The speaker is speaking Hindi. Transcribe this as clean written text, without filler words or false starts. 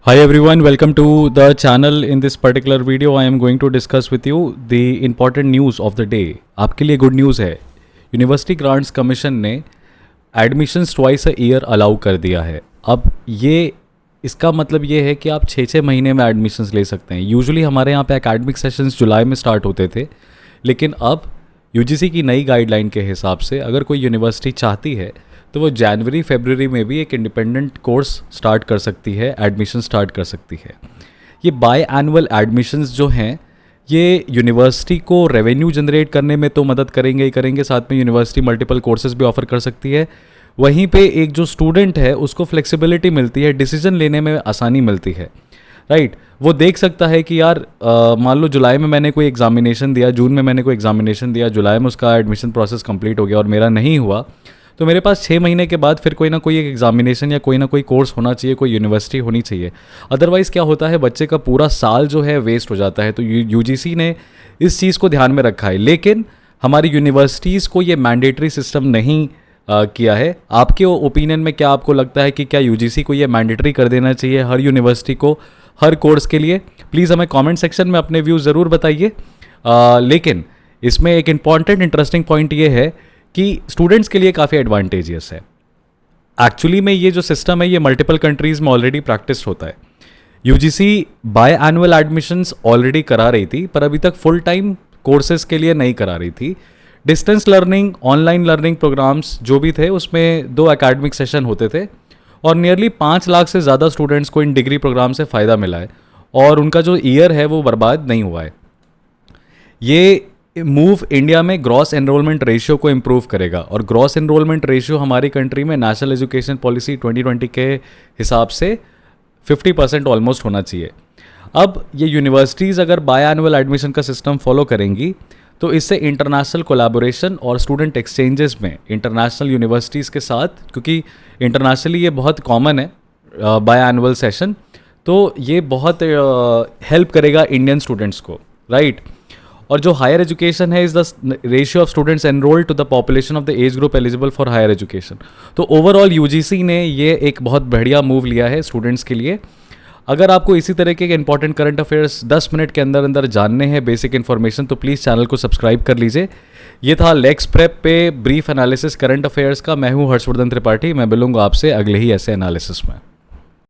Hi everyone, welcome to the channel. In this particular video, I am going to discuss with you the important news of the day. आपके लिए गुड न्यूज़ है। यूनिवर्सिटी ग्रांट्स कमीशन ने admissions twice a year allow कर दिया है। अब ये इसका मतलब ये है कि आप 6-6 महीने में एडमिशन्स ले सकते हैं। यूजुअली हमारे यहाँ पे एकेडमिक सेशंस जुलाई में स्टार्ट होते थे, लेकिन अब यूजीसी की नई गाइडलाइन के हिसाब से अगर कोई यूनिवर्सिटी चाहती है तो वो जनवरी फरवरी में भी एक इंडिपेंडेंट कोर्स स्टार्ट कर सकती है, एडमिशन स्टार्ट कर सकती है। ये बाय एनुअल एडमिशन्स जो हैं ये यूनिवर्सिटी को रेवेन्यू जनरेट करने में तो मदद करेंगे ही करेंगे, साथ में यूनिवर्सिटी मल्टीपल कोर्सेज भी ऑफर कर सकती है। वहीं पे एक जो स्टूडेंट है उसको फ्लेक्सिबिलिटी मिलती है, डिसीजन लेने में आसानी मिलती है, राइट। वो देख सकता है कि यार मान लो जुलाई में मैंने कोई एग्जामिनेशन दिया, जून में मैंने कोई एग्जामिनेशन दिया, जुलाई में उसका एडमिशन प्रोसेस कंप्लीट हो गया और मेरा नहीं हुआ, तो मेरे पास 6 महीने के बाद फिर कोई ना कोई एक एग्जामिनेशन या कोई ना कोई कोर्स होना चाहिए, कोई यूनिवर्सिटी होनी चाहिए। अदरवाइज़ क्या होता है, बच्चे का पूरा साल जो है वेस्ट हो जाता है। तो यूजीसी ने इस चीज़ को ध्यान में रखा है, लेकिन हमारी यूनिवर्सिटीज़ को ये मैंडेटरी सिस्टम नहीं किया है। आपके ओपिनियन में क्या आपको लगता है कि क्या यूजीसी को ये मैंडेटरी कर देना चाहिए हर यूनिवर्सिटी को हर कोर्स के लिए? प्लीज़ हमें कमेंट सेक्शन में अपने व्यूज़ ज़रूर बताइए। लेकिन इसमें एक इम्पॉर्टेंट इंटरेस्टिंग पॉइंट ये है कि स्टूडेंट्स के लिए काफ़ी एडवांटेजियस है। एक्चुअली में ये जो सिस्टम है ये मल्टीपल कंट्रीज़ में ऑलरेडी प्रैक्टिस होता है। UGC by annual admissions already करा रही थी, पर अभी तक फुल टाइम कोर्सेज के लिए नहीं करा रही थी। Distance learning, online learning programs जो भी थे उसमें 2 एकेडमिक सेशन होते थे और नियरली 5 लाख से ज़्यादा स्टूडेंट्स को इन डिग्री प्रोग्राम से फ़ायदा मिला है और उनका जो ईयर है वो बर्बाद नहीं हुआ है। ये मूव इंडिया में ग्रॉस एनरोलमेंट रेशियो को इम्प्रूव करेगा और ग्रॉस एनरोलमेंट रेशियो हमारी कंट्री में नेशनल एजुकेशन पॉलिसी 2020 के हिसाब से 50% ऑलमोस्ट होना चाहिए। अब ये यूनिवर्सिटीज़ अगर बाय एनुअल एडमिशन का सिस्टम फॉलो करेंगी तो इससे इंटरनेशनल कोलैबोरेशन और स्टूडेंट एक्सचेंजेस में इंटरनेशनल यूनिवर्सिटीज़ के साथ, क्योंकि इंटरनेशनली ये बहुत कॉमन है बाय एनुअल सेशन, तो ये बहुत हेल्प करेगा इंडियन स्टूडेंट्स को, राइट। और जो हायर एजुकेशन है is the ratio of students enrolled to the population of the age group eligible for higher education. तो ओवरऑल यूजीसी ने ये एक बहुत बढ़िया मूव लिया है स्टूडेंट्स के लिए। अगर आपको इसी तरह के इंपॉर्टेंट करंट अफेयर्स 10 मिनट के अंदर अंदर जानने हैं, बेसिक इन्फॉर्मेशन, तो प्लीज़ चैनल को सब्सक्राइब कर लीजिए। ये था लेक्स प्रेप पे ब्रीफ एनालिसिस करंट अफेयर्स का। मैं हूँ हर्षवर्धन त्रिपाठी। मैं मिलूंगा आपसे अगले ही ऐसे एनालिसिस में।